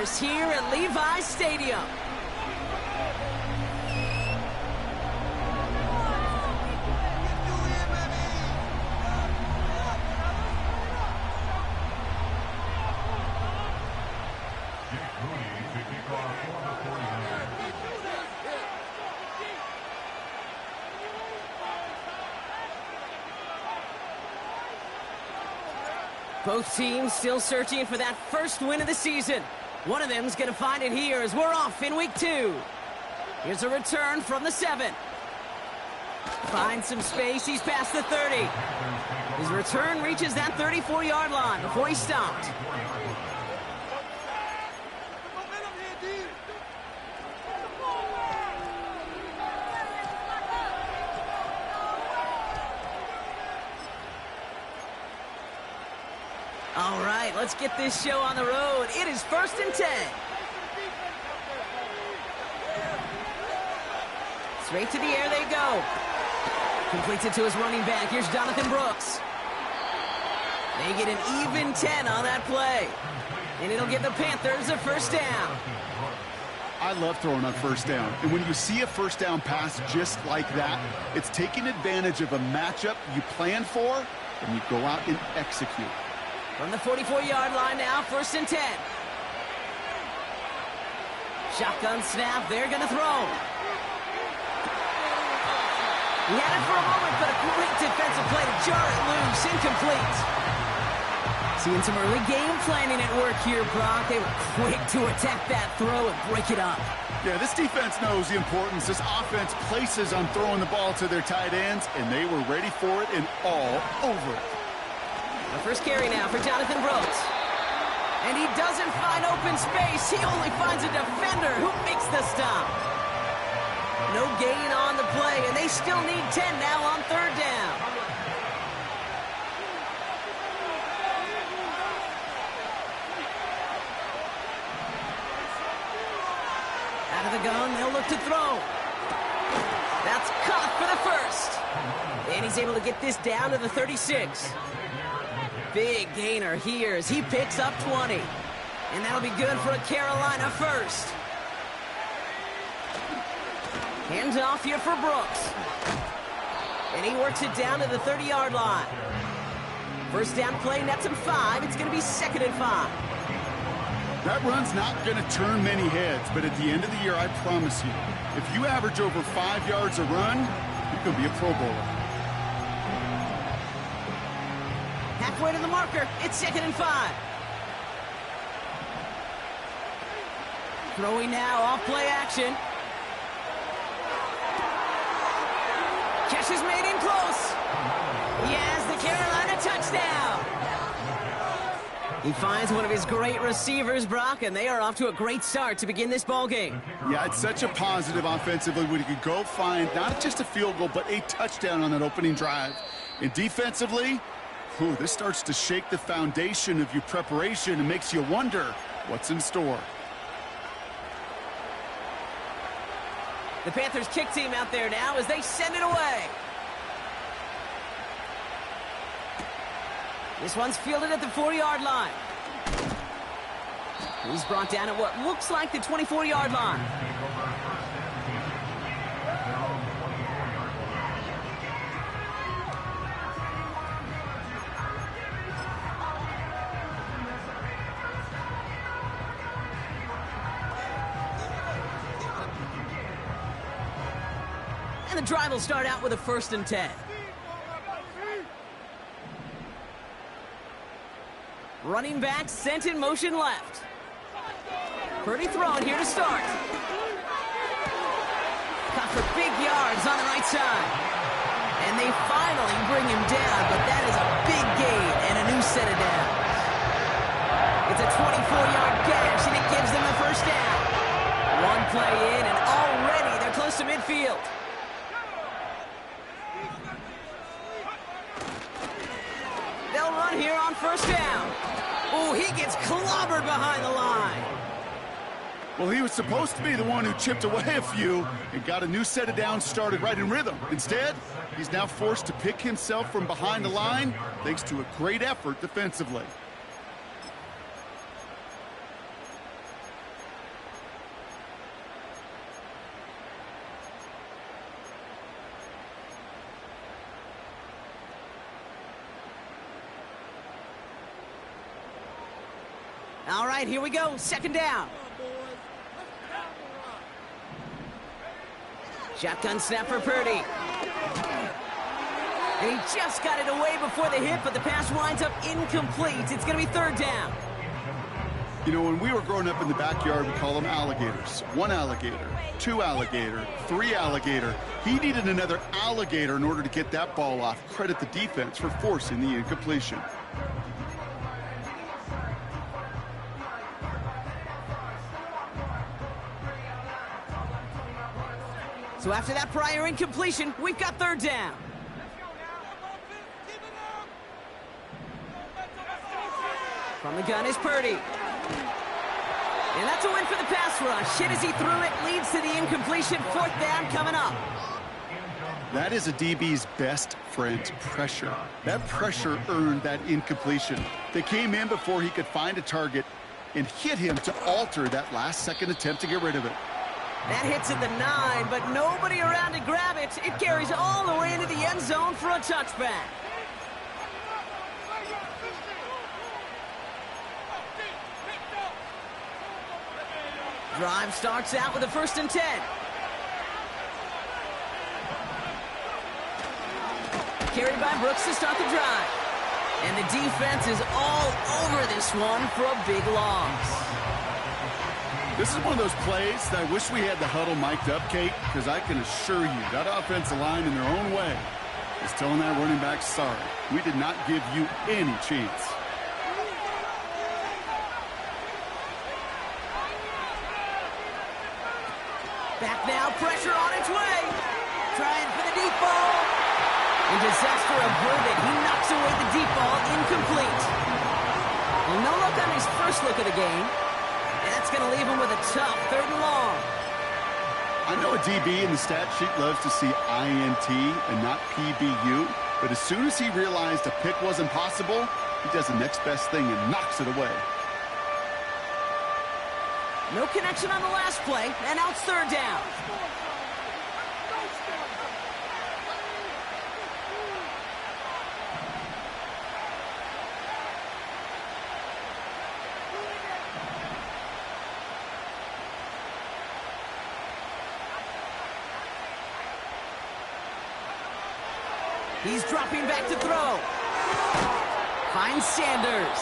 Panthers here at Levi's Stadium. Both teams still searching for that first win of the season. One of them's going to find it here as we're off in week 2. Here's a return from the 7. Finds some space. He's past the 30. His return reaches that 34-yard line before he stopped. All right, let's get this show on the road. It is 1st and 10. Straight to the air they go. Completes it to his running back. Here's Jonathan Brooks. They get an even 10 on that play. And it'll give the Panthers a first down. I love throwing on first down. And when you see a first down pass just like that, it's taking advantage of a matchup you plan for, and you go out and execute. From the 44-yard line now, 1st and 10. Shotgun snap, they're going to throw. He had it for a moment, but a great defensive play to jar it loose, incomplete. Seeing some early game planning at work here, Brock. They were quick to attack that throw and break it up. Yeah, this defense knows the importance this offense places on throwing the ball to their tight ends, and they were ready for it and all over it. The first carry now for Jonathan Brooks. And he doesn't find open space. He only finds a defender who makes the stop. No gain on the play, and they still need 10 now on 3rd down. Out of the gun, they'll look to throw. That's caught for the first. And he's able to get this down to the 36. Big gainer here as he picks up 20. And that'll be good for a Carolina first. Hands off here for Brooks. And he works it down to the 30-yard line. First down play, nets him 5. It's going to be 2nd and 5. That run's not going to turn many heads, but at the end of the year, I promise you, if you average over 5 yards a run, you're going to be a Pro Bowler. Halfway to the marker. It's 2nd and 5. Throwing now, off play action. Catch is made in close. He has the Carolina touchdown. He finds one of his great receivers, Brock, and they are off to a great start to begin this ball game. Yeah, it's such a positive offensively when you can go find not just a field goal, but a touchdown on that opening drive. And defensively, this starts to shake the foundation of your preparation and makes you wonder what's in store. The Panthers kick team out there now as they send it away. This one's fielded at the 4-yard line. He's brought down at what looks like the 24-yard line. And the drive will start out with a 1st and 10. Running back sent in motion left. Purdy throwing here to start. Caught for big yards on the right side. And they finally bring him down, but that is a big gain and a new set of downs. It's a 24-yard gash, and it gives them the first down. One play in, and already they're close to midfield. They'll run here on 1st down. Oh, he gets clobbered behind the line. Well, he was supposed to be the one who chipped away a few and got a new set of downs started right in rhythm. Instead, he's now forced to pick himself from behind the line thanks to a great effort defensively. All right, here we go. Second down. Shotgun snap for Purdy. And he just got it away before the hit, but the pass winds up incomplete. It's going to be third down. You know, when we were growing up in the backyard, we call them alligators. One alligator, two alligator, three alligator. He needed another alligator in order to get that ball off. Credit the defense for forcing the incompletion. So after that prior incompletion, we've got third down. From the gun is Purdy. And that's a win for the pass rush. Hit as he threw it, leads to the incompletion. Fourth down coming up. That is a DB's best friend, pressure. That pressure earned that incompletion. They came in before he could find a target and hit him to alter that last-second attempt to get rid of it. That hits at the 9, but nobody around to grab it. It carries all the way into the end zone for a touchback. Drive starts out with a 1st and 10. Carried by Brooks to start the drive. And the defense is all over this one for a big loss. This is one of those plays that I wish we had the huddle mic'd up, Kate, because I can assure you that offensive line in their own way is telling that running back, sorry, we did not give you any chance. Back now, pressure on its way. Trying for the deep ball. And disaster averted. He knocks away the deep ball, incomplete. Well, no look on his first look of the game. And that's going to leave him with a tough 3rd and long. I know a DB in the stat sheet loves to see INT and not PBU, but as soon as he realized a pick wasn't possible, he does the next best thing and knocks it away. No connection on the last play, and now it's 3rd down. He's dropping back to throw. Finds Sanders.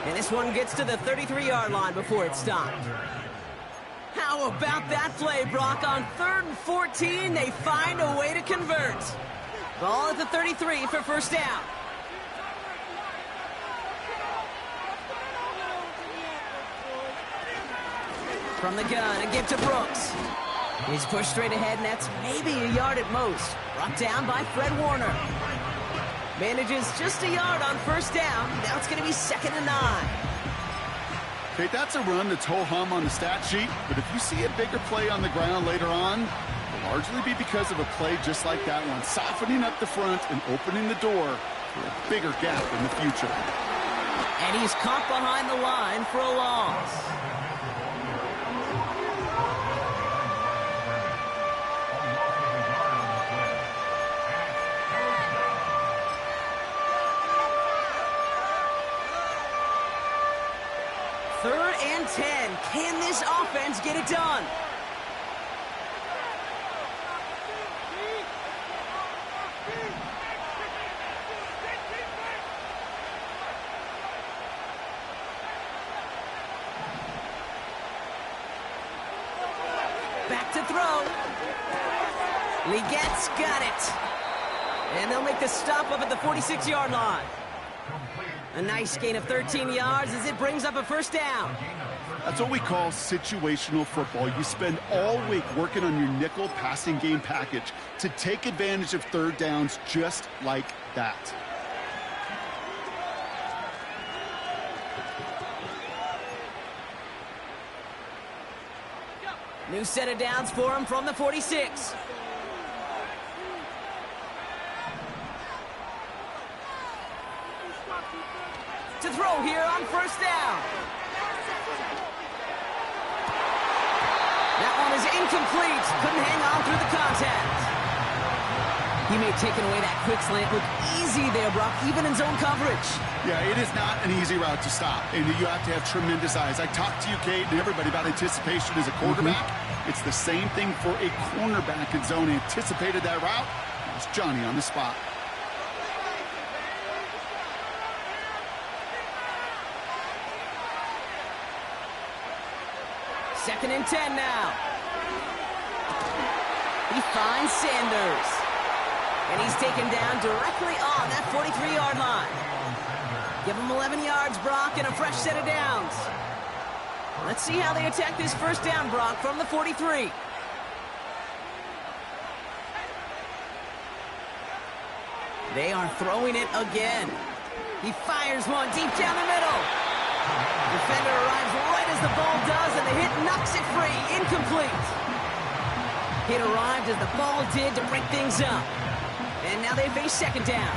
And this one gets to the 33-yard line before it's stopped. How about that play, Brock? On 3rd and 14, they find a way to convert. Ball at the 33 for 1st down. From the gun, a give to Brooks. He's pushed straight ahead, and that's maybe a yard at most. Brought down by Fred Warner. Manages just a yard on 1st down. Now it's going to be 2nd and 9. Okay, that's a run that's ho-hum on the stat sheet, but if you see a bigger play on the ground later on, it'll largely be because of a play just like that one, softening up the front and opening the door for a bigger gap in the future. And he's caught behind the line for a loss. Third and 10. Can this offense get it done? Back to throw. Legette's got it. And they'll make the stop up at the 46-yard line. A nice gain of 13 yards as it brings up a 1st down. That's what we call situational football. You spend all week working on your nickel passing game package to take advantage of 3rd downs just like that. New set of downs for him from the 46. To throw here on 1st down. That one is incomplete. Couldn't hang on through the contact. teammate taking away that quick slant. Look easy there, Brock, even in zone coverage. Yeah, it is not an easy route to stop, and you have to have tremendous eyes. I talked to you, Kate, and everybody about anticipation as a quarterback. It's the same thing for a cornerback in zone. Anticipated that route. It was Johnny on the spot. Second and 10 now. He finds Sanders. And he's taken down directly on that 43-yard line. Give him 11 yards, Brock, and a fresh set of downs. Let's see how they attack this first down, Brock, from the 43. They are throwing it again. He fires one deep down the middle. Defender arrives right as the ball does, and the hit knocks it free. Incomplete. Hit arrived as the ball did to break things up. And now they face second down.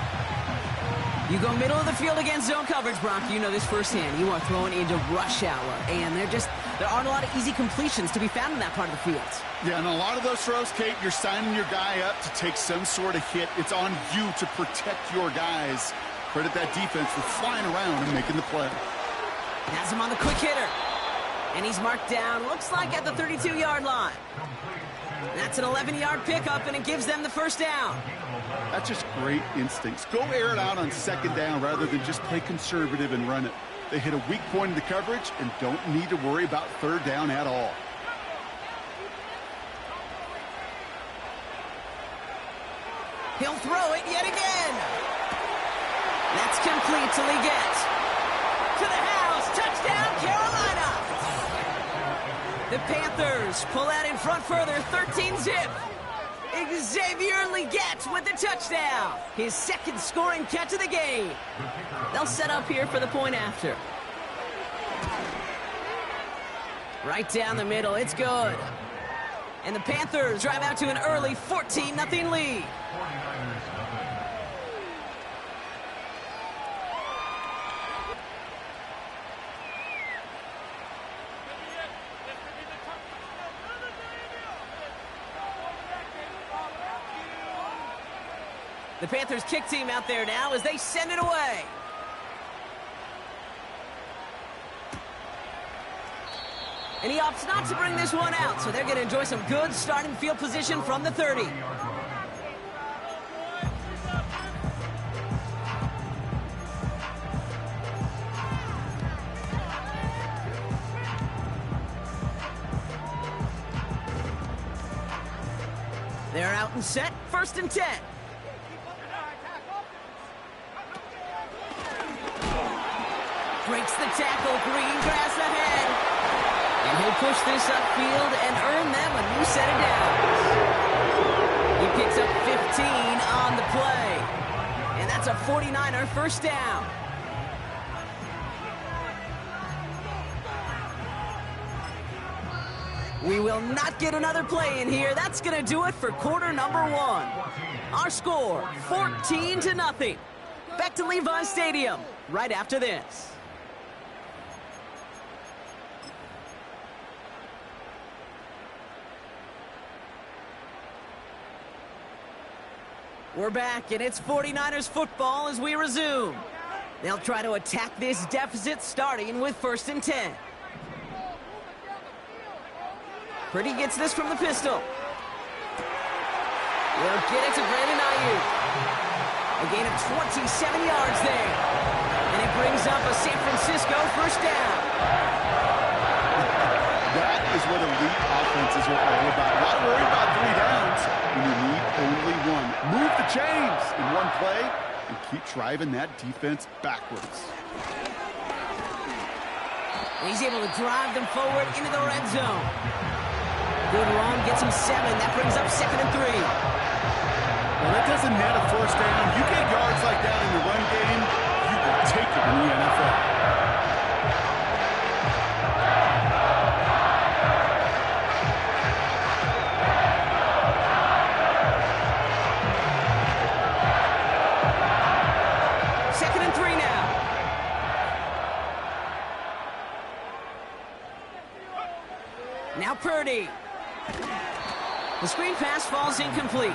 You go middle of the field against zone coverage, Brock. You know this firsthand. You are throwing into rush hour, and there aren't a lot of easy completions to be found in that part of the field. Yeah, and a lot of those throws, Kate, you're signing your guy up to take some sort of hit. It's on you to protect your guys. Credit that defense for flying around and making the play. Has him on the quick hitter. And he's marked down, looks like at the 32-yard line. That's an 11-yard pickup, and it gives them the first down. That's just great instincts. Go air it out on second down rather than just play conservative and run it. They hit a weak point in the coverage and don't need to worry about third down at all. He'll throw it yet again. That's complete till he gets to the house. Touchdown, Carolina. The Panthers pull out in front further, 13-zip. Xavier Legette with the touchdown. His second scoring catch of the game. They'll set up here for the point after. Right down the middle, it's good. And the Panthers drive out to an early 14-0 lead. The Panthers kick team out there now as they send it away. And he opts not to bring this one out, so they're going to enjoy some good starting field position from the 30. They're out and set, first and 10. Breaks the tackle, green grass ahead. And he'll push this upfield and earn them a new set of downs. He picks up 15 on the play. And that's a 49er first down. We will not get another play in here. That's going to do it for quarter number one. Our score, 14-0. Back to Levi Stadium right after this. We're back, and it's 49ers football as we resume. They'll try to attack this deficit starting with first and 10. Purdy gets this from the pistol. We'll get it to Brandon Ayuk. A gain of 27 yards there. And it brings up a San Francisco first down. That is what elite offenses are all about. Not worry about 3 downs when you need only one. Move the chains in one play and keep driving that defense backwards. And he's able to drive them forward into the red zone. Good run, gets him 7. That brings up second and 3. Well, that doesn't net a first down. You get yards like that in the run game, you will take it in the NFL. Second and 3 now. Now Purdy. The screen pass falls incomplete.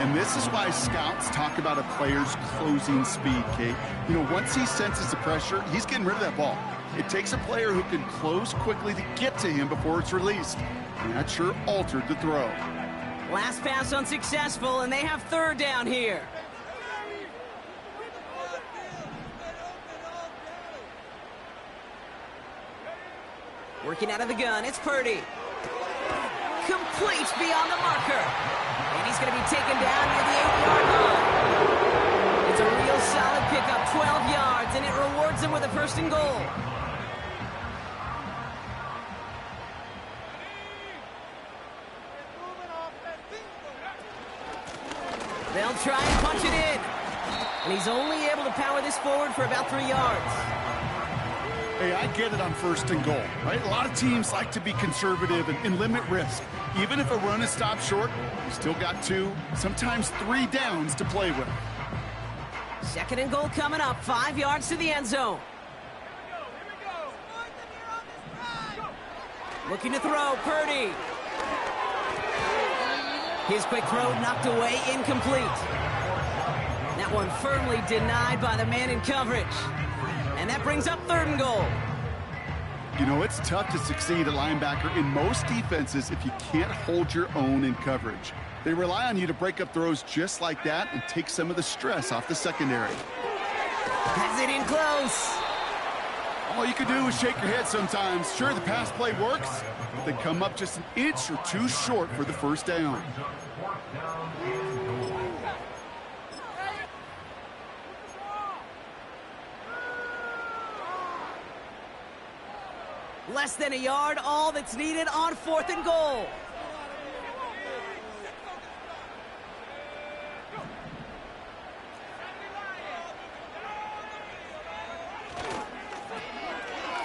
And this is why scouts talk about a player's closing speed, Kate. You know, once he senses the pressure, he's getting rid of that ball. It takes a player who can close quickly to get to him before it's released. And that sure altered the throw. Last pass unsuccessful, and they have third down here. Working out of the gun, it's Purdy. Complete beyond the marker. And he's going to be taken down near the 8-yard line. It's a real solid pickup, 12 yards, and it rewards him with a first and goal. They'll try and punch it in. And he's only able to power this forward for about 3 yards. Hey, I get it on first and goal, right? A lot of teams like to be conservative and limit risk. Even if a run is stopped short, you still got 2, sometimes 3 downs to play with. Second and goal coming up, 5 yards to the end zone. Looking to throw, Purdy. His quick throw knocked away, incomplete. That one firmly denied by the man in coverage. And that brings up third and goal. You know, it's tough to succeed at linebacker in most defenses if you can't hold your own in coverage. They rely on you to break up throws just like that and take some of the stress off the secondary. Has it in close. All you can do is shake your head sometimes. Sure, the pass play works, but they come up just an inch or 2 short for the first down. Less than a yard, all that's needed on fourth and goal.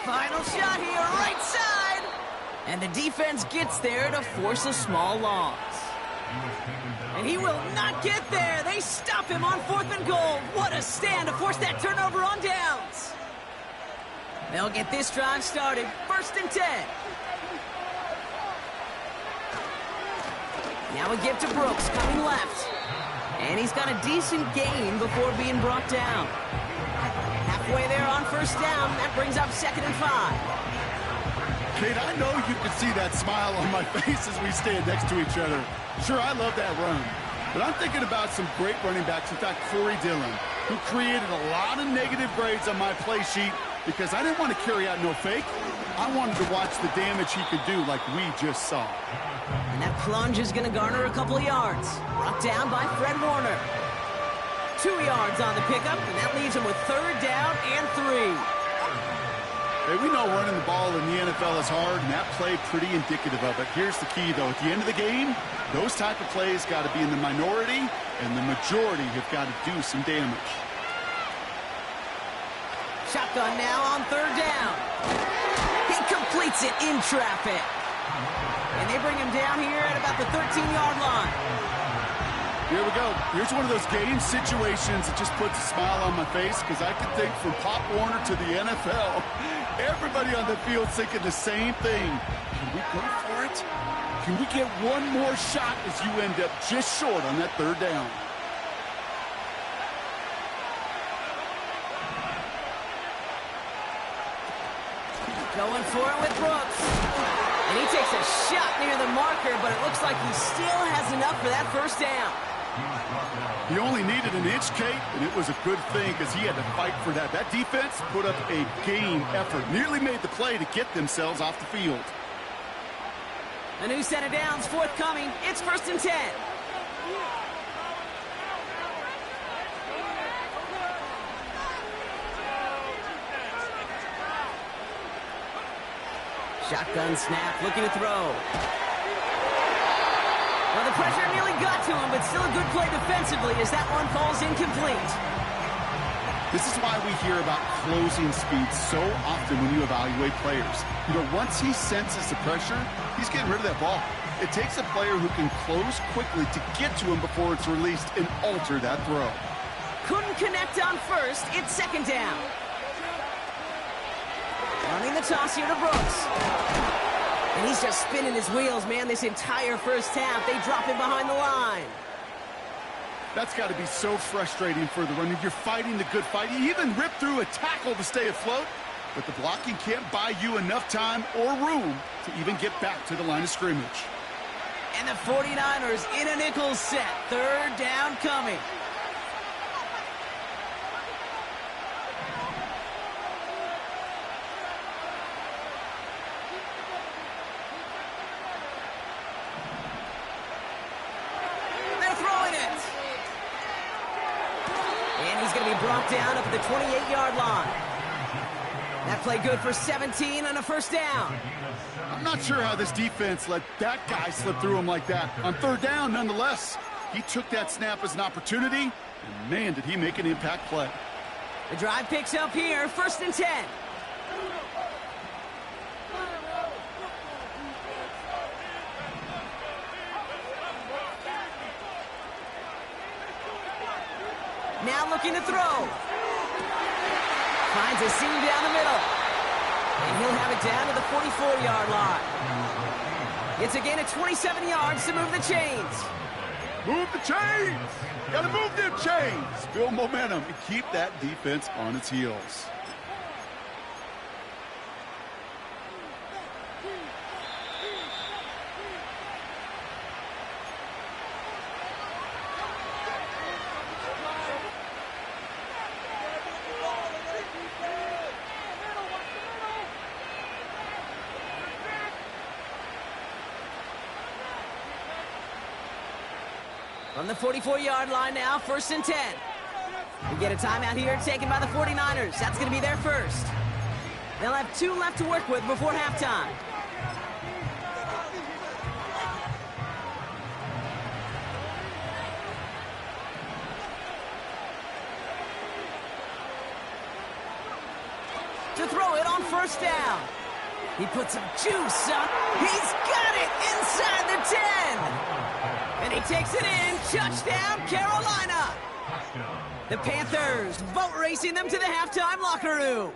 Final shot here, right side. And the defense gets there to force a small loss. And he will not get there. They stop him on fourth and goal. What a stand to force that turnover on downs. They'll get this drive started. First and 10. Now a give to Brooks, coming left. And he's got a decent gain before being brought down. Halfway there on first down. That brings up second and 5. Kate, I know you can see that smile on my face as we stand next to each other. Sure, I love that run. But I'm thinking about some great running backs. In fact, Corey Dillon, who created a lot of negative grades on my play sheet because I didn't want to carry out no fake. I wanted to watch the damage he could do like we just saw. And that plunge is going to garner a couple of yards. Brought down by Fred Warner. 2 yards on the pickup, and that leaves him with third down and 3. Hey, we know running the ball in the NFL is hard, and that play pretty indicative of it. Here's the key, though. At the end of the game, those type of plays got to be in the minority, and the majority have got to do some damage. Shotgun now on third down. He completes it in traffic. And they bring him down here at about the 13-yard line. Here we go. Here's one of those game situations that just puts a smile on my face because I can think from Pop Warner to the NFL. Everybody on the field thinking the same thing. Can we go for it? Can we get one more shot as you end up just short on that third down? Going for it with Brooks. And he takes a shot near the marker, but it looks like he still has enough for that first down. He only needed an inch, Kate, and it was a good thing because he had to fight for that. That defense put up a game effort, nearly made the play to get themselves off the field. A new set of downs forthcoming. It's first and 10. Shotgun snap, looking to throw. Well, the pressure nearly got to him, but still a good play defensively as that one falls incomplete. This is why we hear about closing speed so often when you evaluate players. You know, once he senses the pressure, he's getting rid of that ball. It takes a player who can close quickly to get to him before it's released and alter that throw. Couldn't connect on first. It's second down. Running the toss here to Brooks. And he's just spinning his wheels, man, this entire first half. They drop him behind the line. That's got to be so frustrating for the runner. You're fighting the good fight. You even rip through a tackle to stay afloat, but the blocking can't buy you enough time or room to even get back to the line of scrimmage. And the 49ers in a nickel set. Third down coming. Brought down up at the 28-yard line. That play good for 17 and a first down. I'm not sure how this defense let that guy slip through him like that. On third down, nonetheless, he took that snap as an opportunity, and man, did he make an impact play. The drive picks up here, first and 10. Now looking to throw. Finds a seam down the middle. And he'll have it down to the 44-yard line. It's a gain of 27 yards to move the chains. Move the chains! Gotta move them chains! Build momentum and keep that defense on its heels. From the 44-yard line now, first and 10. We get a timeout here taken by the 49ers. That's going to be their first. They'll have 2 left to work with before halftime. To throw it on first down. He puts some juice on. He's got it inside the 10. And he takes it in. Touchdown, Carolina. The Panthers boat racing them to the halftime locker room.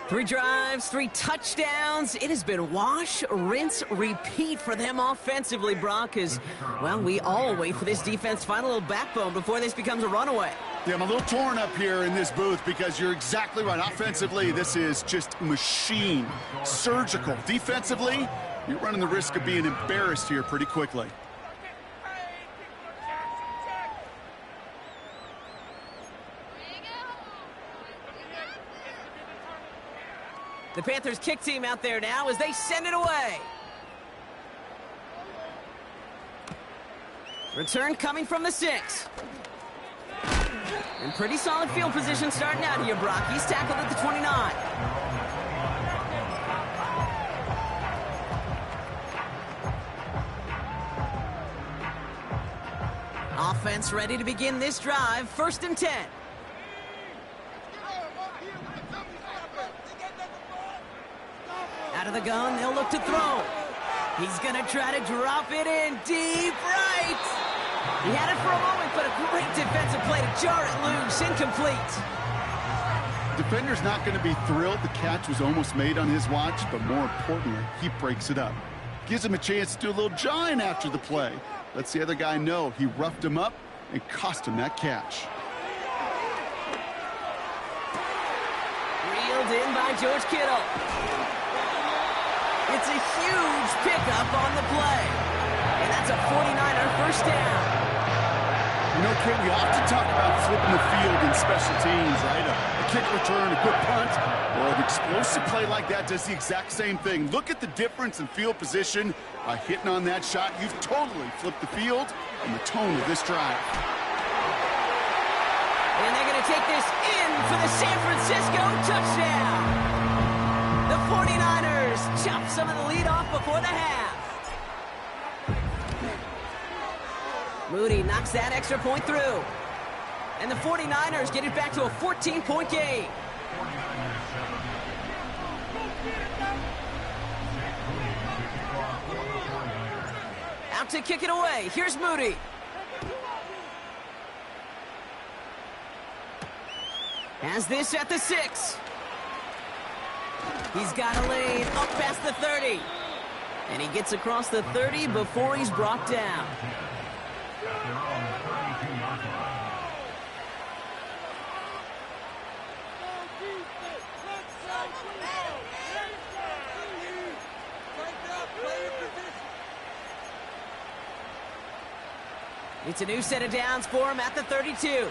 3 drives, 3 touchdowns. It has been wash, rinse, repeat for them offensively, Brock, as, well, we all wait for this defense to find a little backbone before this becomes a runaway. Yeah, I'm a little torn up here in this booth because you're exactly right. Offensively, this is just machine, surgical. Defensively, you're running the risk of being embarrassed here pretty quickly. The Panthers kick team out there now as they send it away. Return coming from the 6. And pretty solid field position starting out here, Brock. He's tackled at the 29. Offense ready to begin this drive. First and 10. Out of the gun, they'll look to throw. He's going to try to drop it in deep right. He had it for a moment, but a great defensive play to jar it loose. Incomplete. Defender's not going to be thrilled the catch was almost made on his watch, but more importantly, he breaks it up. Gives him a chance to do a little jawing after the play. Lets the other guy know he roughed him up and cost him that catch. Reeled in by George Kittle. It's a huge pickup on the play. And that's a 49er first down. You know, Kate, we often talk about flipping the field in special teams, right? A kick return, a good punt. Well, an explosive play like that does the exact same thing. Look at the difference in field position. By hitting on that shot, you've totally flipped the field and the tone of this drive. And they're going to take this in for the San Francisco touchdown. The 49ers chop some of the lead off before the half. Moody knocks that extra point through. And the 49ers get it back to a 14-point game. Out to kick it away. Here's Moody. Has this at the 6. He's got a lane up past the 30. And he gets across the 30 before he's brought down. It's a new set of downs for him at the 32.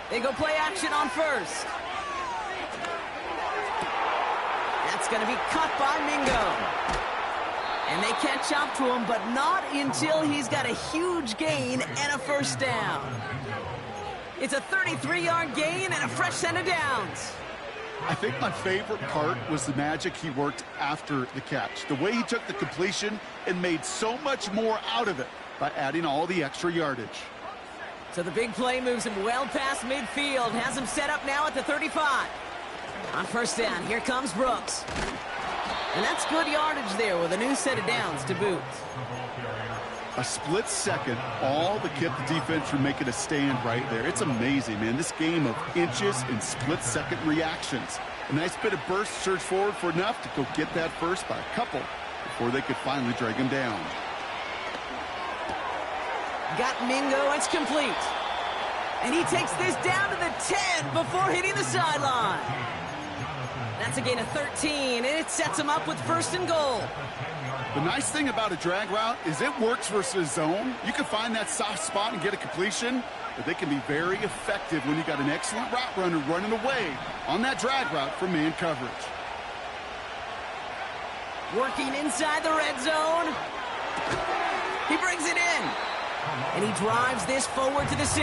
They go play action on first. That's going to be cut by Mingo. And they catch up to him, but not until he's got a huge gain and a first down. It's a 33-yard gain and a fresh set of downs. I think my favorite part was the magic he worked after the catch. The way he took the completion and made so much more out of it by adding all the extra yardage. So the big play moves him well past midfield, has him set up now at the 35. On first down, here comes Brooks. And that's good yardage there with a new set of downs to boot. A split second, all but kept the defense from making a stand right there. It's amazing, man. This game of inches and split-second reactions. A nice bit of burst, surge forward for enough to go get that first by a couple before they could finally drag him down. Got Mingo, it's complete. And he takes this down to the 10 before hitting the sideline. That's a gain of 13, and it sets him up with first and goal. The nice thing about a drag route is it works versus zone. You can find that soft spot and get a completion, but they can be very effective when you got an excellent route runner running away on that drag route from man coverage. Working inside the red zone. He brings it in. And he drives this forward to the 6.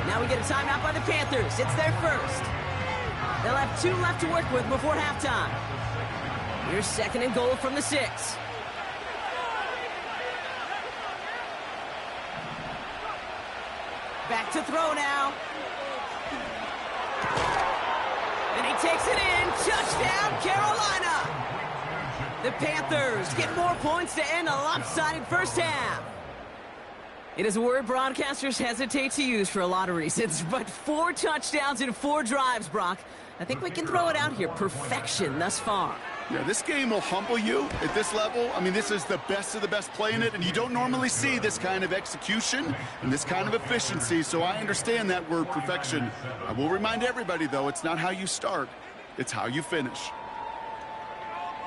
Now we get a timeout by the Panthers. It's their first. They'll have 2 left to work with before halftime. Here's second and goal from the 6. Back to throw now. And he takes it in. Touchdown, Carolina. The Panthers get more points to end a lopsided first half. It is a word broadcasters hesitate to use for a lot of reasons, but 4 touchdowns in 4 drives, Brock. I think we can throw it out here. Perfection thus far. Yeah, this game will humble you at this level. I mean, this is the best of the best playing it, and you don't normally see this kind of execution and this kind of efficiency, so I understand that word perfection. I will remind everybody, though, it's not how you start, it's how you finish.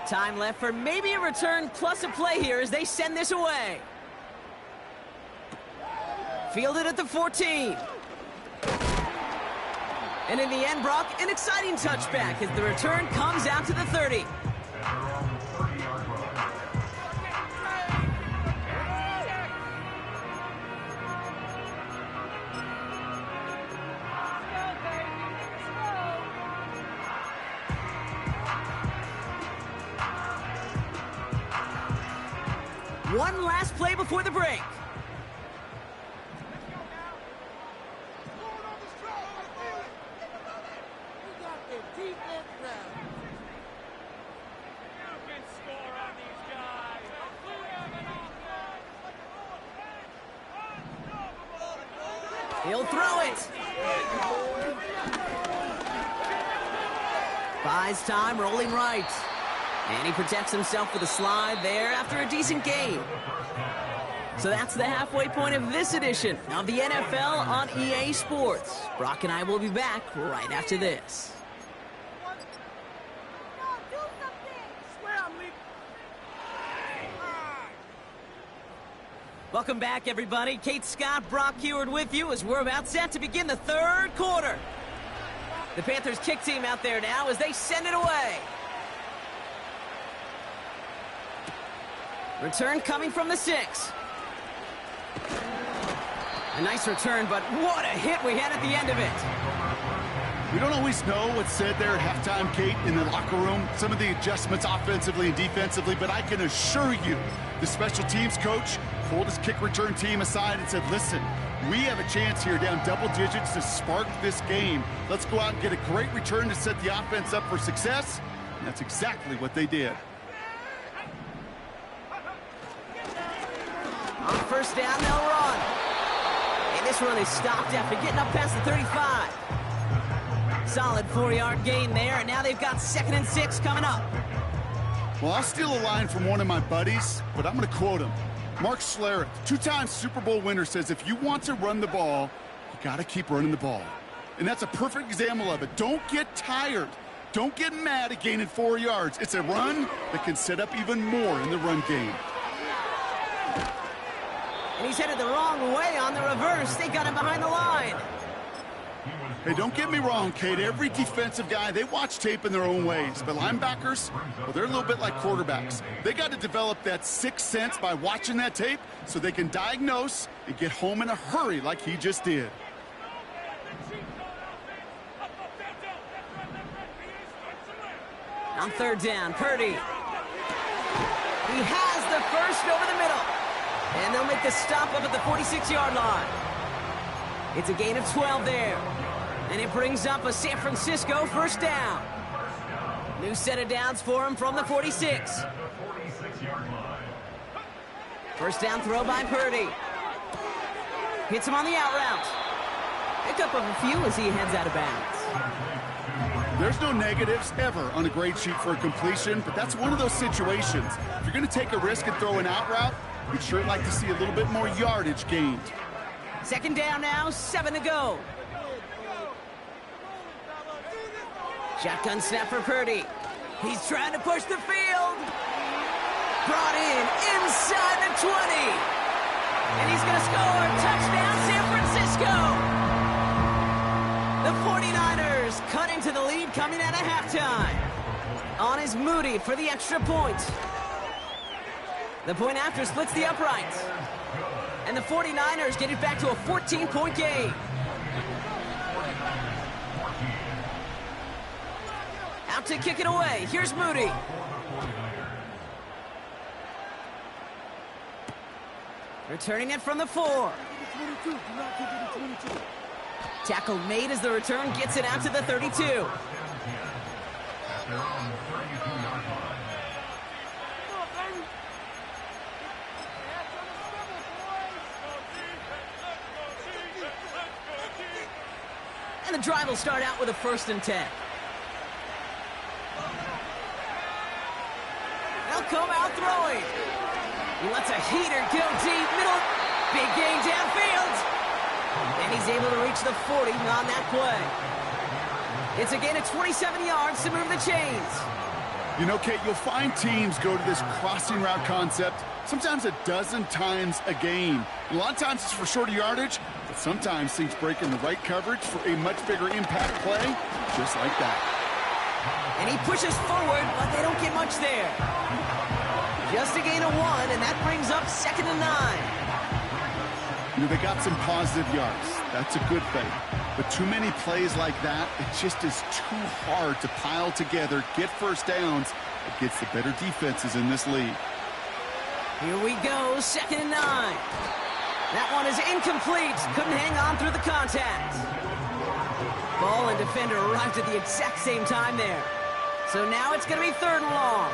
Time left for maybe a return plus a play here as they send this away. Fielded at the 14. And in the end, Brock, an exciting touchback as the return comes out to the 30. One last play before the break. He'll throw it. Buys time, rolling right. And he protects himself with a slide there after a decent gain. So that's the halfway point of this edition of the NFL on EA Sports. Brock and I will be back right after this. Welcome back, everybody. Kate Scott, Brock Heward with you as we're about set to begin the third quarter. The Panthers kick team out there now as they send it away. Return coming from the 6. A nice return, but what a hit we had at the end of it. We don't always know what's said there at halftime, Kate, in the locker room. Some of the adjustments offensively and defensively, but I can assure you the special teams coach pulled his kick return team aside and said, listen, we have a chance here down double digits to spark this game. Let's go out and get a great return to set the offense up for success. And that's exactly what they did. On first down, they'll run. And this run is stopped after getting up past the 35. Solid 4-yard gain there, and now they've got 2nd and 6 coming up. Well, I'll steal a line from one of my buddies, but I'm going to quote him. Mark Schlereth, 2-time Super Bowl winner, says if you want to run the ball, you got to keep running the ball. And that's a perfect example of it. Don't get tired. don't get mad at gaining 4 yards. It's a run that can set up even more in the run game. And he's headed the wrong way on the reverse. They got him behind the line. Hey, don't get me wrong, Kate. Every defensive guy, they watch tape in their own ways. But linebackers, well, they're a little bit like quarterbacks. They got to develop that sixth sense by watching that tape so they can diagnose and get home in a hurry like he just did. On third down, Purdy. He has the first over the middle. And they'll make the stop up at the 46-yard line. It's a gain of 12 there. And it brings up a San Francisco first down. New set of downs for him from the 46. First down throw by Purdy. Hits him on the out route. Pickup of a few as he heads out of bounds. There's no negatives ever on a grade sheet for a completion, but that's one of those situations. If you're going to take a risk and throw an out route, we'd sure like to see a little bit more yardage gained. Second down now, 7 to go. Shotgun snap for Purdy. He's trying to push the field. Brought in inside the 20. And he's going to score. Touchdown, San Francisco. The 49ers cut into the lead coming out of halftime. On is Moody for the extra point. The point after splits the uprights. And the 49ers get it back to a 14-point game. Out to kick it away. Here's Moody. Returning it from the 4. Tackle made as the return gets it out to the 32. And the drive will start out with a 1st and 10. They'll come out throwing. He lets a heater go deep, middle. Big gain downfield. And he's able to reach the 40 on that play. It's a gain of 27 yards to move the chains. You know, Kate, you'll find teams go to this crossing route concept sometimes a dozen times a game. A lot of times it's for shorter yardage, but sometimes things break in the right coverage for a much bigger impact play, just like that. And he pushes forward, but they don't get much there. Just a gain of 1, and that brings up 2nd and 9. You know, they got some positive yards. That's a good thing. But too many plays like that, it just is too hard to pile together, get first downs against the better defenses in this league. Here we go, 2nd and 9. That one is incomplete. Couldn't hang on through the contact. Ball and defender arrived at the exact same time there. So now it's going to be 3rd and long.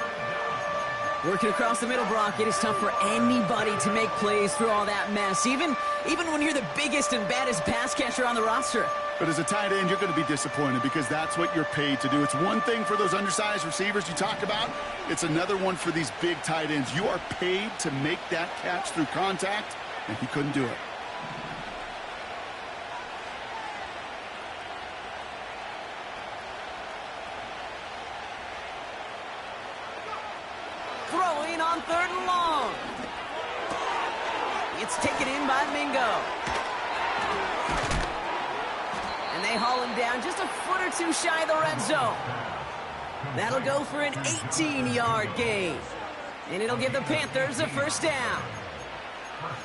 Working across the middle, Brock, it is tough for anybody to make plays through all that mess, even when you're the biggest and baddest pass catcher on the roster. But as a tight end, you're going to be disappointed because that's what you're paid to do. It's one thing for those undersized receivers you talk about. It's another one for these big tight ends. You are paid to make that catch through contact, and he couldn't do it. Throwing on 3rd and long. It's taken in by Mingo. And they haul him down just a foot or two shy of the red zone. That'll go for an 18-yard gain. And it'll give the Panthers a 1st down.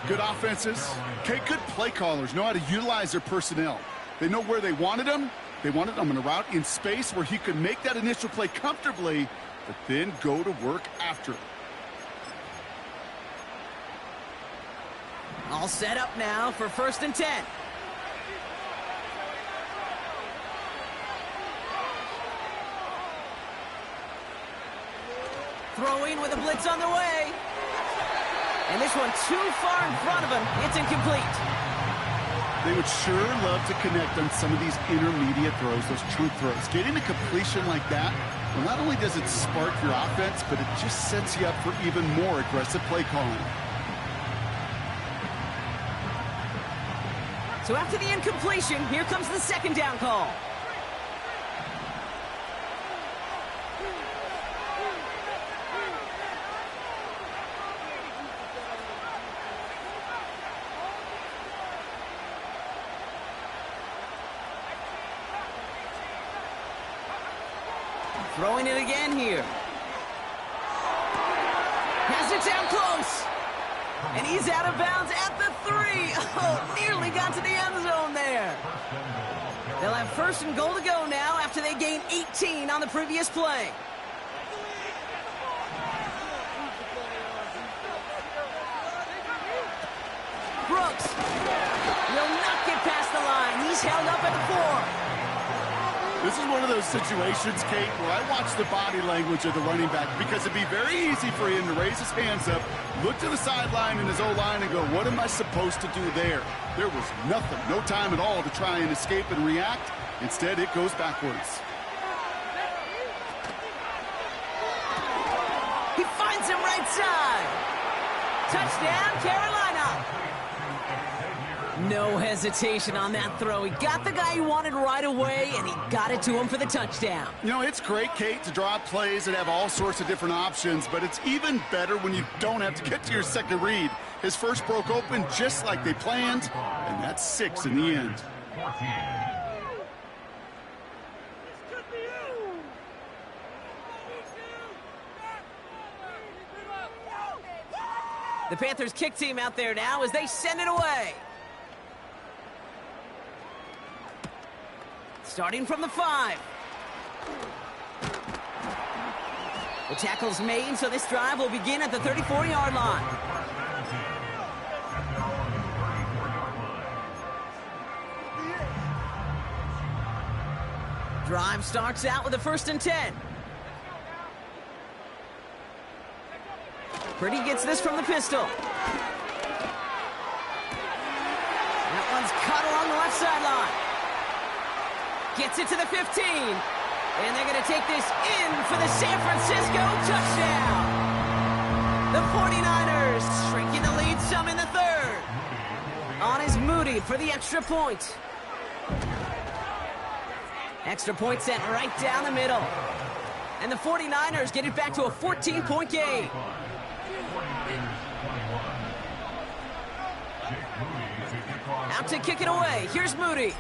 Good offenses. Okay, good play callers know how to utilize their personnel. They know where they wanted them. They wanted them in a route in space where he could make that initial play comfortably, but then go to work after it. All set up now for 1st and 10. Throwing with a blitz on the way. And this one too far in front of him. It's incomplete. They would sure love to connect on some of these intermediate throws, those chunk throws. Getting a completion like that, well, not only does it spark your offense, but it just sets you up for even more aggressive play calling. So after the incompletion, here comes the 2nd down call. Throwing it again here. Has it down close. And he's out of bounds at the 3. Oh, nearly got to the end zone there. They'll have first and goal to go now after they gained 18 on the previous play. Brooks will not get past the line. He's held up at the 4. This is one of those situations, Kate, where I watch the body language of the running back because it'd be very easy for him to raise his hands up, look to the sideline in his O-line and go, what am I supposed to do there? There was nothing, no time at all to try and escape and react. Instead, it goes backwards. He finds him right side. Touchdown, Carolina. No hesitation on that throw. He got the guy he wanted right away, and he got it to him for the touchdown. You know, it's great, Kate, to draw up plays that have all sorts of different options, but it's even better when you don't have to get to your second read. His first broke open just like they planned, and that's 6 in the end. The Panthers kick team out there now as they send it away. Starting from the 5. The tackle's made, so this drive will begin at the 34-yard line. Drive starts out with a 1st and 10. Purdy gets this from the pistol. That one's caught along the left sideline. Gets it to the 15. And they're going to take this in for the San Francisco touchdown. The 49ers shrinking the lead some in the 3rd. On is Moody for the extra point. Extra point sent right down the middle. And the 49ers get it back to a 14-point game. Out to kick it away. Here's Moody.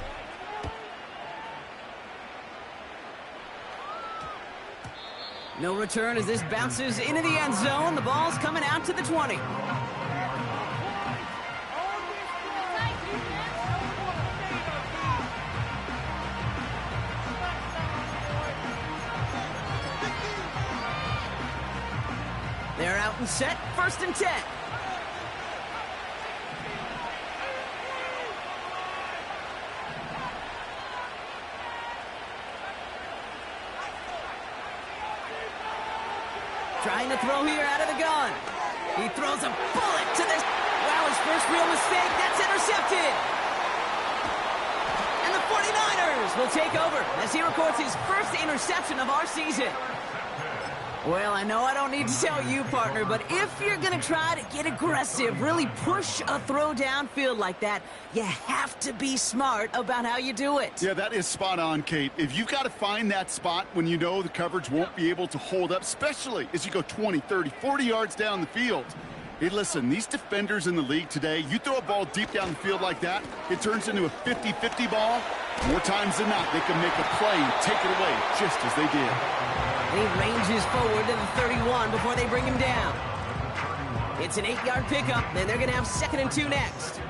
No return as this bounces into the end zone. The ball's coming out to the 20. They're out and set. 1st and 10. Trying to throw here out of the gun. He throws a bullet to this. Wow, his first real mistake. That's intercepted. And the 49ers will take over as he records his first interception of our season. Well, I know I don't need to tell you, partner, but if you're going to try to get aggressive, really push a throw downfield like that, you have to be smart about how you do it. Yeah, that is spot on, Kate. If you've got to find that spot when you know the coverage won't be able to hold up, especially as you go 20, 30, 40 yards down the field. Hey, listen, these defenders in the league today, you throw a ball deep down the field like that, it turns into a 50-50 ball. More times than not, they can make a play and take it away just as they did. And he ranges forward to the 31 before they bring him down. It's an 8-yard pickup, then they're going to have 2nd and 2 next.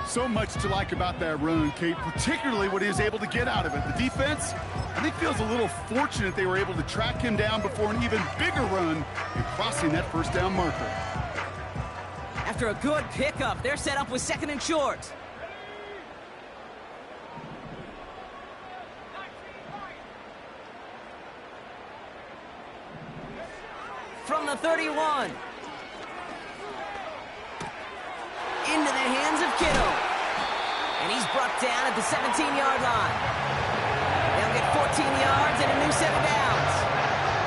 So much to like about that run, Kate, particularly what he was able to get out of it. The defense, I think, feels a little fortunate they were able to track him down before an even bigger run and crossing that 1st down marker. After a good pickup, they're set up with 2nd and short. From the 31. Into the hands of Kittle. And he's brought down at the 17-yard line. They'll get 14 yards and a new set of downs.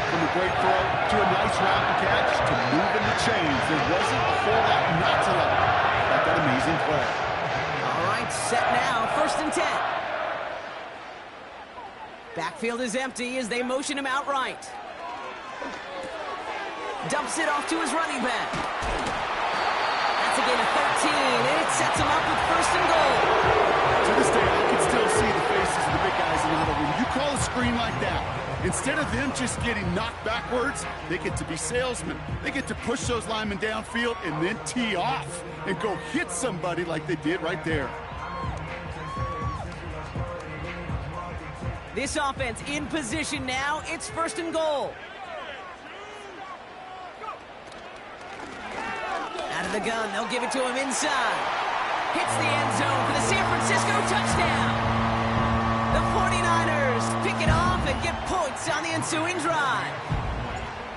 From a great throw to a nice route and catch to moving the chains. There wasn't a whole lot not to like about that amazing play. All right, set now, 1st and 10. Backfield is empty as they motion him outright. Dumps it off to his running back. That's a gain of 13, and it sets him up with 1st and goal. To this day, I can still see the faces of the big guys in the huddle. When you call a screen like that, Instead of them just getting knocked backwards, they get to be salesmen. They get to push those linemen downfield and then tee off and go hit somebody like they did right there. This offense in position now. It's 1st and goal. Out of the gun, they'll give it to him inside. Hits the end zone for the San Francisco touchdown. The 49ers pick it off and get points on the ensuing drive.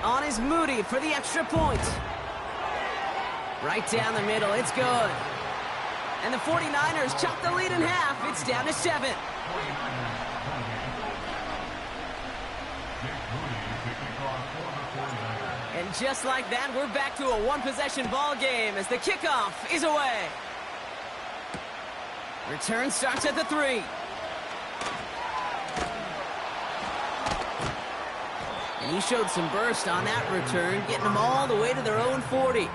On is Moody for the extra point. Right down the middle, it's good. And the 49ers chop the lead in half. It's down to 7. And just like that, we're back to a one-possession ball game as the kickoff is away. Return starts at the 3. And he showed some burst on that return, getting them all the way to their own 40.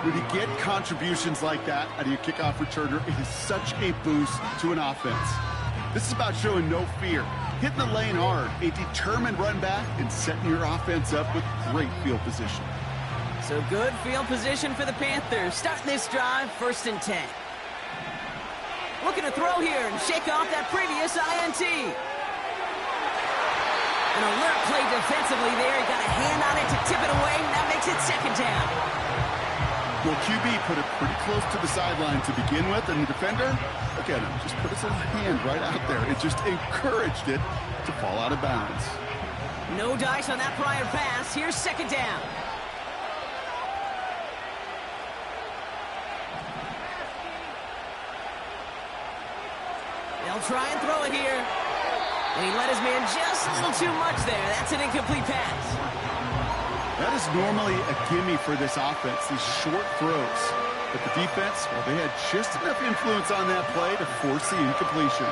When you get contributions like that out of your kickoff returner, it is such a boost to an offense. This is about showing no fear, hitting the lane hard, a determined run back, and setting your offense up with great field position. So good field position for the Panthers. Starting this drive, 1st and 10. Looking to throw here and shake off that previous INT. An alert play defensively there. He got a hand on it to tip it away, and that makes it 2nd down. Well, QB put it pretty close to the sideline to begin with, and the defender, look at him, just put his little hand right out there. It just encouraged it to fall out of bounds. No dice on that prior pass. Here's 2nd down. They'll try and throw it here. And he let his man just a little too much there. That's an incomplete pass. That is normally a gimme for this offense, these short throws. But the defense, well, they had just enough influence on that play to force the incompletion.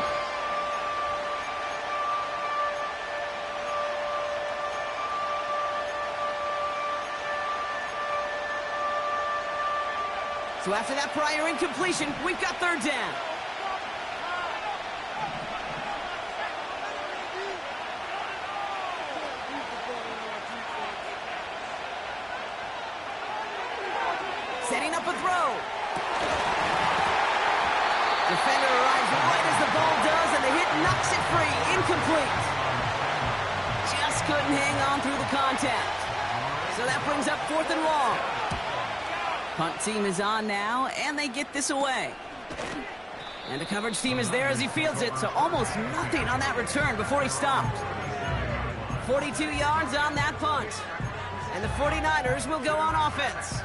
So after that prior incompletion, we've got 3rd down. Setting up a throw. Defender arrives right as the ball does, and the hit knocks it free. Incomplete. Just couldn't hang on through the contact. So that brings up 4th and long. Punt team is on now, and they get this away. And the coverage team is there as he fields it, so almost nothing on that return before he stopped. 42 yards on that punt. And the 49ers will go on offense.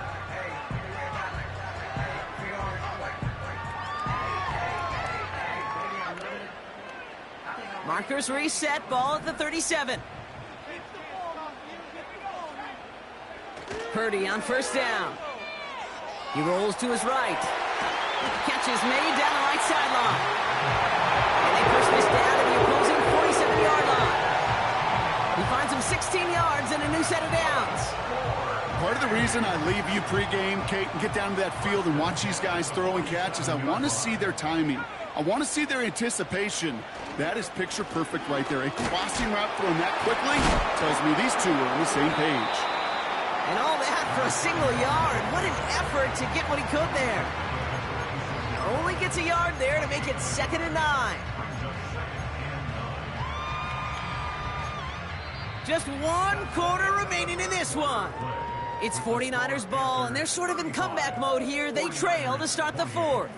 Markers reset, ball at the 37. Purdy on 1st down. He rolls to his right. Catch is made down the right sideline. And they push this down to the opposing 47-yard line. He finds him 16 yards and a new set of downs. Part of the reason I leave you pregame, Kate, and get down to that field and watch these guys throw and catch is I want to see their timing. I want to see their anticipation. That is picture perfect right there. A crossing route thrown that quickly tells me these two are on the same page. And all that for a single yard. What an effort to get what he could there. Only gets a yard there to make it 2nd and 9. Just 1 quarter remaining in this one. It's 49ers ball, and they're sort of in comeback mode here. They trail to start the 4th.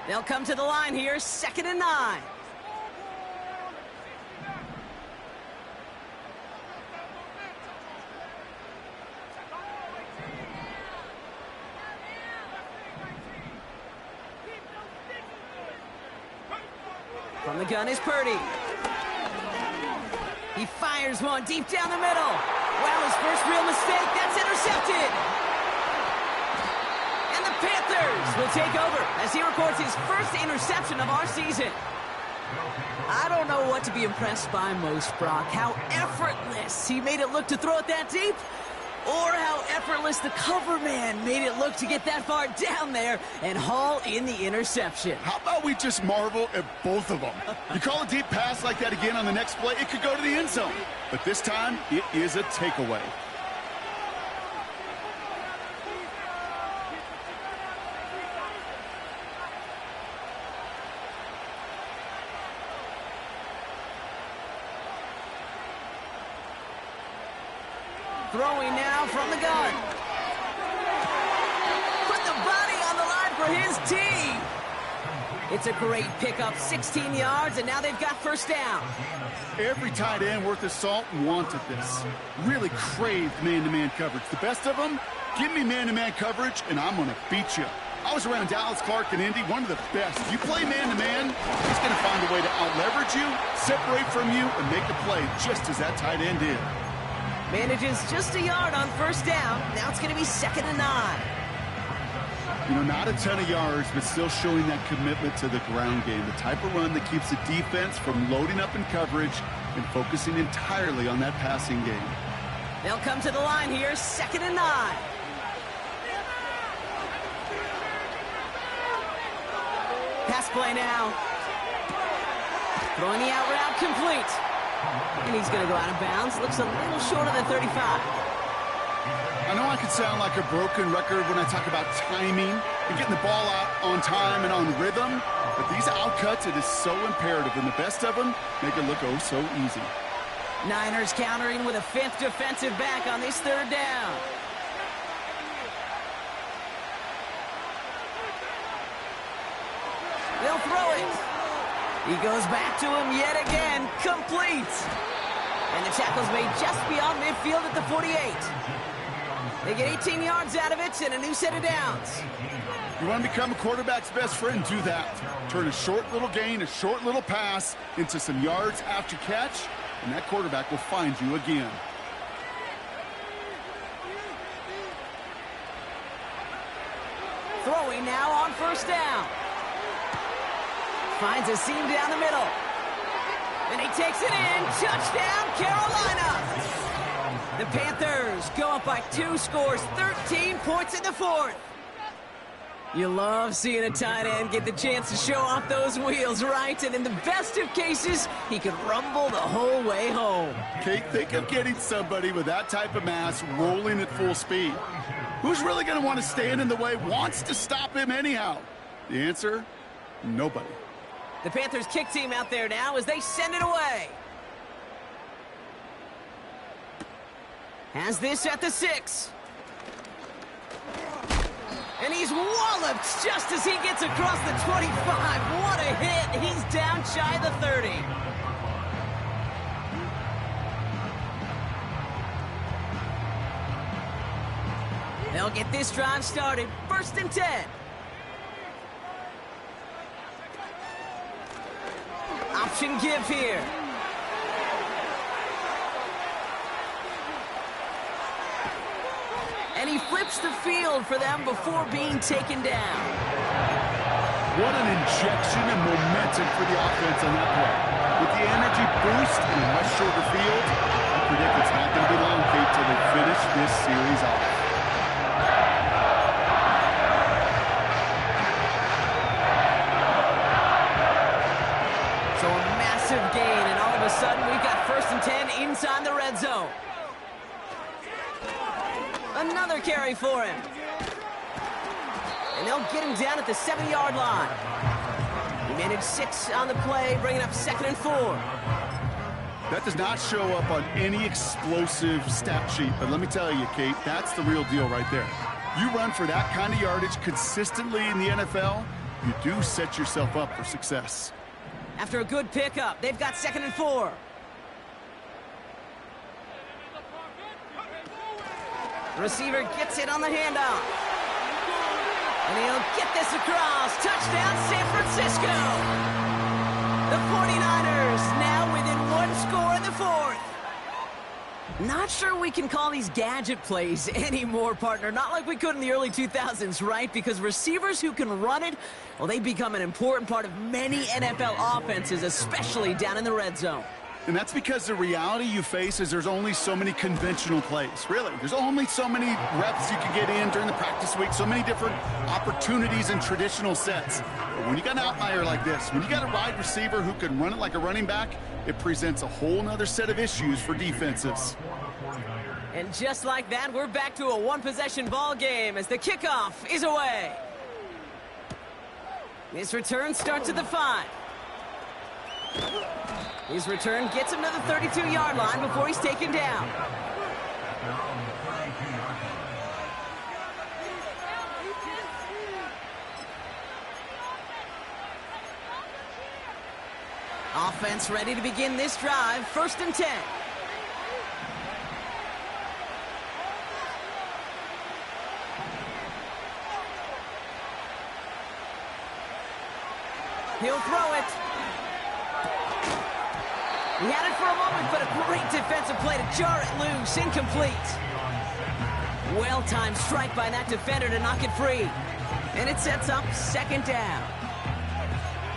They'll come to the line here, 2nd and 9. From the gun is Purdy. He fires one deep down the middle. Well, his first real mistake, that's intercepted. And the Panthers will take over as he records his first interception of our season. I don't know what to be impressed by most, Brock. How effortless he made it look to throw it that deep, or how effortless the cover man made it look to get that far down there and haul in the interception. How about we just marvel at both of them? You call a deep pass like that again on the next play, it could go to the end zone. But this time, it is a takeaway. Throwing now from the gun. Put the body on the line for his team. It's a great pickup, 16 yards, and now they've got first down. Every tight end worth his salt wanted this. Really craved man-to-man coverage. The best of them, give me man-to-man coverage, and I'm going to beat you. I was around Dallas, Clark, and Indy, one of the best. If you play man-to-man, he's going to find a way to out-leverage you, separate from you, and make the play just as that tight end did. Manages just a yard on first down. Now it's going to be 2nd and 9. You know, not a ton of yards, but still showing that commitment to the ground game. The type of run that keeps the defense from loading up in coverage and focusing entirely on that passing game. They'll come to the line here, 2nd and 9. Pass play now. Throwing the out route complete. And he's going to go out of bounds. Looks a little short of the 35. I know I could sound like a broken record when I talk about timing and getting the ball out on time and on rhythm, but these outcuts, it is so imperative, and the best of them make it look oh so easy. Niners countering with a 5th defensive back on this 3rd down. They'll throw it. He goes back to him yet again, complete. And the tackle's made just beyond midfield at the 48. They get 18 yards out of it and a new set of downs. You want to become a quarterback's best friend, do that. Turn a short little gain, a short little pass into some yards after catch, and that quarterback will find you again. Throwing now on first down. Finds a seam down the middle. And he takes it in. Touchdown, Carolina. The Panthers go up by 2 scores, 13 points in the 4th. You love seeing a tight end get the chance to show off those wheels, right? And in the best of cases, he could rumble the whole way home. Kate, think of getting somebody with that type of mass rolling at full speed. Who's really going to want to stand in the way, wants to stop him anyhow? The answer, nobody. The Panthers kick team out there now as they send it away. Has this at the 6. And he's walloped just as he gets across the 25. What a hit. He's down shy of the 30. They'll get this drive started. 1st and 10. Option give here. And he flips the field for them before being taken down. What an injection and momentum for the offense on that play. With the energy boost and a much shorter field, I predict it's not going to be long, Kate, till they finish this series off. So a massive gain, and all of a sudden we've got 1st and 10 inside the red zone. Another carry for him. And they'll get him down at the 7-yard line. He managed 6 on the play, bringing up 2nd and 4. That does not show up on any explosive stat sheet, but let me tell you, Kate, that's the real deal right there. You run for that kind of yardage consistently in the NFL, you do set yourself up for success. After a good pickup, they've got 2nd and 4. Receiver gets it on the handoff. And he'll get this across. Touchdown, San Francisco. The 49ers now within 1 score in the 4th. Not sure we can call these gadget plays anymore, partner. Not like we could in the early 2000s, right? Because receivers who can run it, well, they become an important part of many NFL offenses, especially down in the red zone. And that's because the reality you face is there's only so many conventional plays. Really, there's only so many reps you can get in during the practice week, so many different opportunities and traditional sets. But when you got an outlier like this, when you got a wide receiver who can run it like a running back, it presents a whole nother set of issues for defenses. And just like that, we're back to a one-possession ball game as the kickoff is away. This return starts at the 5. His return gets him to the 32-yard line before he's taken down. Offense ready to begin this drive. 1st and 10. He'll throw it. He had it for a moment, but a great defensive play to jar it loose. Incomplete. Well-timed strike by that defender to knock it free. And it sets up 2nd down.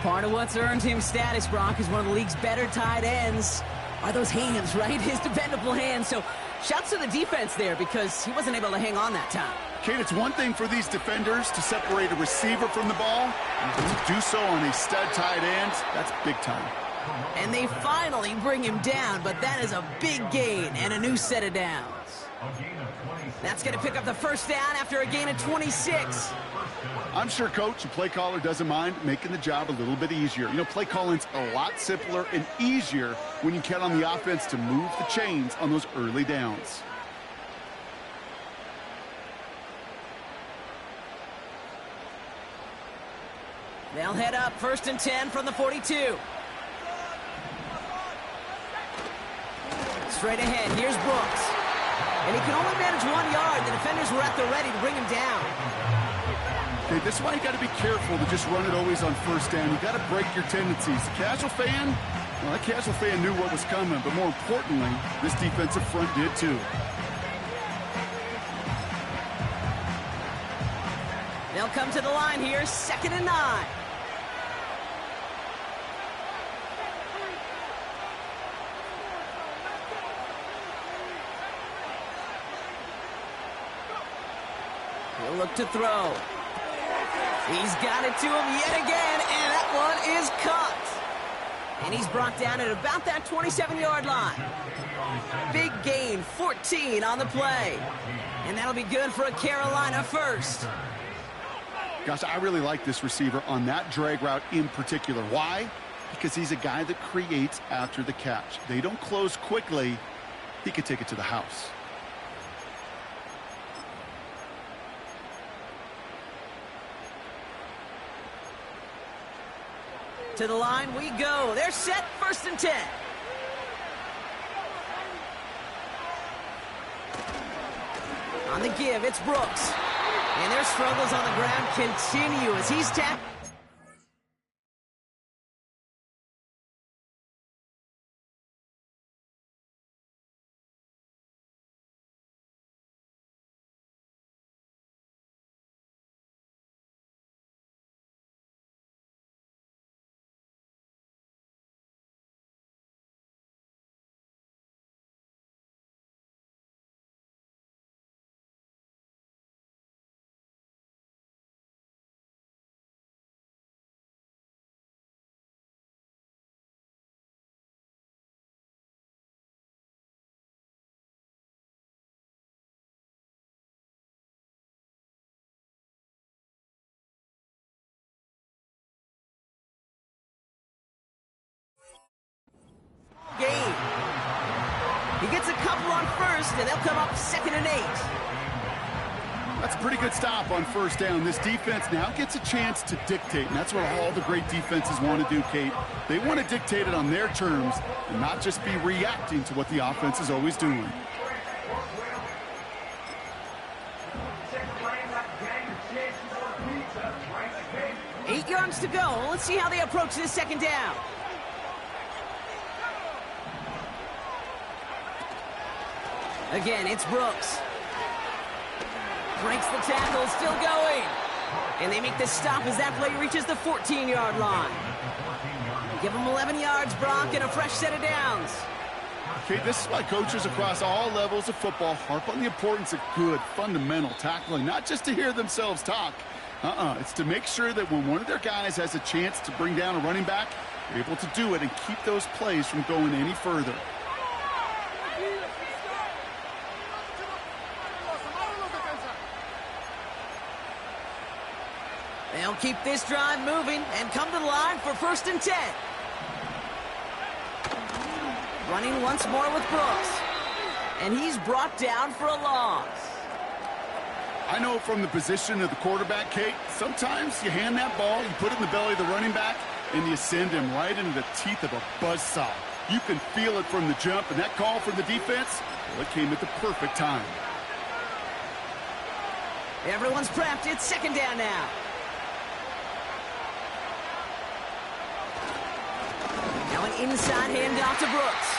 Part of what's earned him status, Brock, is one of the league's better tight ends. Are those hands, right? His dependable hands. So shouts to the defense there because he wasn't able to hang on that time. Kate, it's one thing for these defenders to separate a receiver from the ball, but to do so on a stud tight end, that's big time. And they finally bring him down, but that is a big gain and a new set of downs. That's going to pick up the 1st down after a gain of 26. I'm sure coach and play caller doesn't mind making the job a little bit easier. You know, play calling's a lot simpler and easier when you count on the offense to move the chains on those early downs. They'll head up 1st and 10 from the 42. Straight ahead, here's Brooks. And he can only manage 1 yard. The defenders were at the ready to bring him down. Okay, this is why you got to be careful to just run it always on 1st down. You got to break your tendencies. The casual fan, well, that casual fan knew what was coming, but more importantly, this defensive front did too. They'll come to the line here, 2nd and 9. He'll look to throw. He's got it to him yet again, and that one is caught. And he's brought down at about that 27-yard line. Big gain, 14 on the play. And that'll be good for a Carolina 1st. Gosh, I really like this receiver on that drag route in particular. Why? Because he's a guy that creates after the catch. They don't close quickly. He could take it to the house. To the line we go. They're set, 1st and 10. On the give, it's Brooks. And their struggles on the ground continue as he's tackled. Game. He gets a couple on 1st, and they'll come up 2nd and 8. That's a pretty good stop on 1st down. This defense now gets a chance to dictate, and that's what all the great defenses want to do, Kate. They want to dictate it on their terms and not just be reacting to what the offense is always doing. Eight yards to go. Let's see how they approach this 2nd down. Again, it's Brooks. Breaks the tackle, still going. And they make this stop as that play reaches the 14-yard line. Give them 11 yards, Brock, and a fresh set of downs. Okay, this is why coaches across all levels of football harp on the importance of good, fundamental tackling, not just to hear themselves talk. It's to make sure that when one of their guys has a chance to bring down a running back, they're able to do it and keep those plays from going any further. They'll keep this drive moving and come to the line for 1st and 10. Running once more with Brooks. And he's brought down for a loss. I know from the position of the quarterback, Kate, sometimes you hand that ball, you put it in the belly of the running back, and you send him right into the teeth of a buzzsaw. You can feel it from the jump, and that call from the defense, well, it came at the perfect time. Everyone's prepped. It's 2nd down now. Now an inside handoff to Brooks.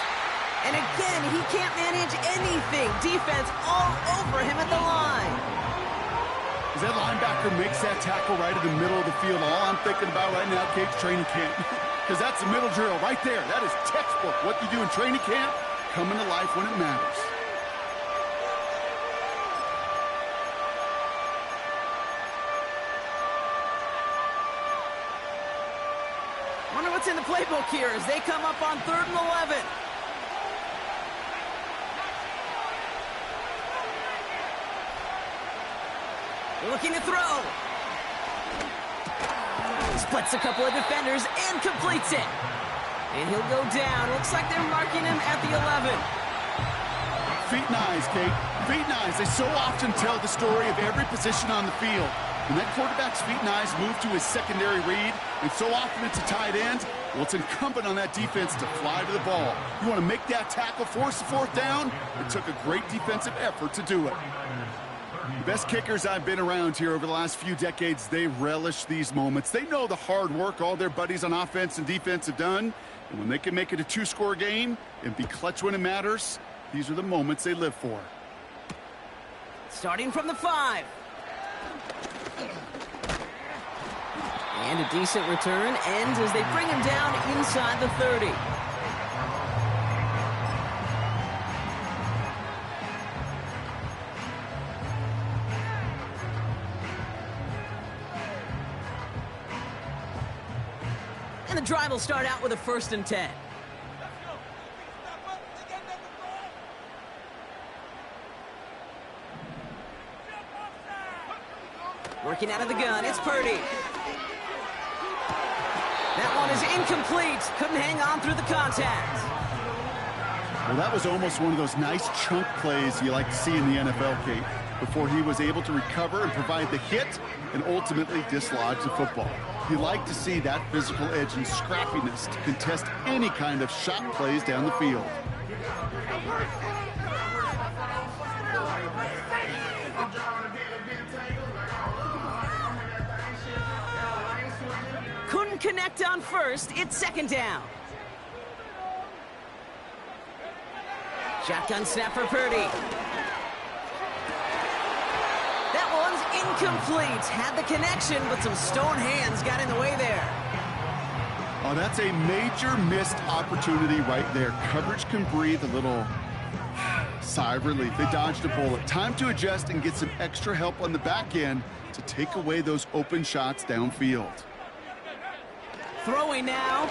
And again, he can't manage anything. Defense all over him at the line. As that linebacker makes that tackle right in the middle of the field, all I'm thinking about right now, Kate's training camp. Because that's the middle drill right there. That is textbook. What you do in training camp, coming to life when it matters. Wonder what's in the playbook here as they come up on 3rd and 11. Looking to throw. Splits a couple of defenders and completes it. And he'll go down. Looks like they're marking him at the 11. Feet and eyes, Kate. Feet and eyes. They so often tell the story of every position on the field. When that quarterback's feet and eyes move to his secondary read, and so often it's a tight end, well, it's incumbent on that defense to fly to the ball. You want to make that tackle, force the 4th down? It took a great defensive effort to do it. The best kickers I've been around here over the last few decades, they relish these moments. They know the hard work all their buddies on offense and defense have done. And when they can make it a 2-score game and be clutch when it matters, these are the moments they live for. Starting from the 5. And a decent return ends as they bring him down inside the 30. And the drive will start out with a 1st and 10. Working out of the gun, it's Purdy. That one is incomplete. Couldn't hang on through the contact. Well, that was almost one of those nice chunk plays you like to see in the NFL, Kate, before he was able to recover and provide the hit and ultimately dislodge the football. You like to see that physical edge and scrappiness to contest any kind of shot plays down the field. Couldn't connect on 1st. It's 2nd down. Shotgun snap for Purdy. That one's incomplete. Had the connection, but some stone hands got in the way there. Oh, that's a major missed opportunity right there. Coverage can breathe a little sigh of relief. They dodged a bullet. Time to adjust and get some extra help on the back end to take away those open shots downfield. Throwing now.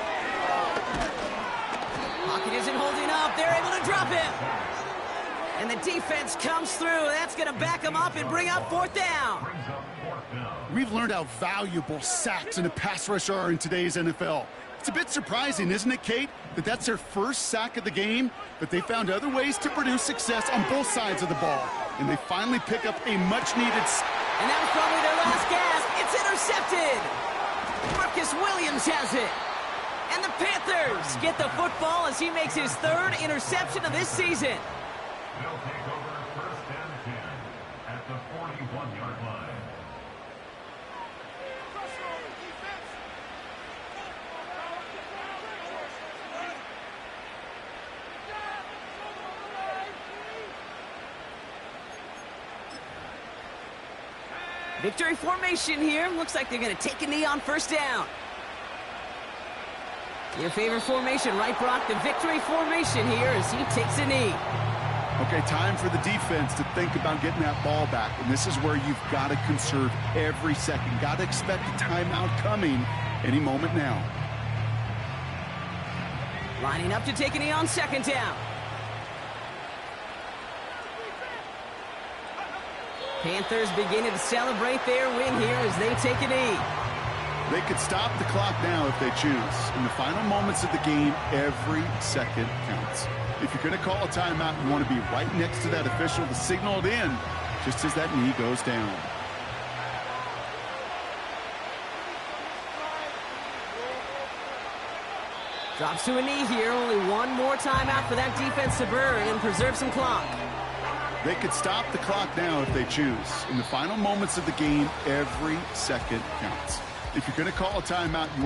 Pocket isn't holding up. They're able to drop him. And the defense comes through. That's going to back them up and bring up 4th down. We've learned how valuable sacks in a pass rush are in today's NFL. It's a bit surprising, isn't it, Kate, that that's their first sack of the game, but they found other ways to produce success on both sides of the ball. And they finally pick up a much-needed... And that was probably their last gasp. It's intercepted. Marcus Williams has it. And the Panthers get the football as he makes his 3rd interception of this season. They'll take over 1st and 10 at the 41-yard line. Victory formation here. Looks like they're going to take a knee on first down. Your favorite formation, right, Brock? The victory formation here as he takes a knee. Okay, time for the defense to think about getting that ball back. And this is where you've got to conserve every second. Got to expect a timeout coming any moment now. Lining up to take a knee on second down. Panthers beginning to celebrate their win here as they take a knee. They could stop the clock now if they choose. In the final moments of the game, every second counts. If you're going to call a timeout, you want to be right next to that official to signal it in just as that knee goes down. Drops to a knee here. Only one more timeout for that defense to burn and preserve some clock. They could stop the clock now if they choose. In the final moments of the game, every second counts. If you're going to call a timeout, you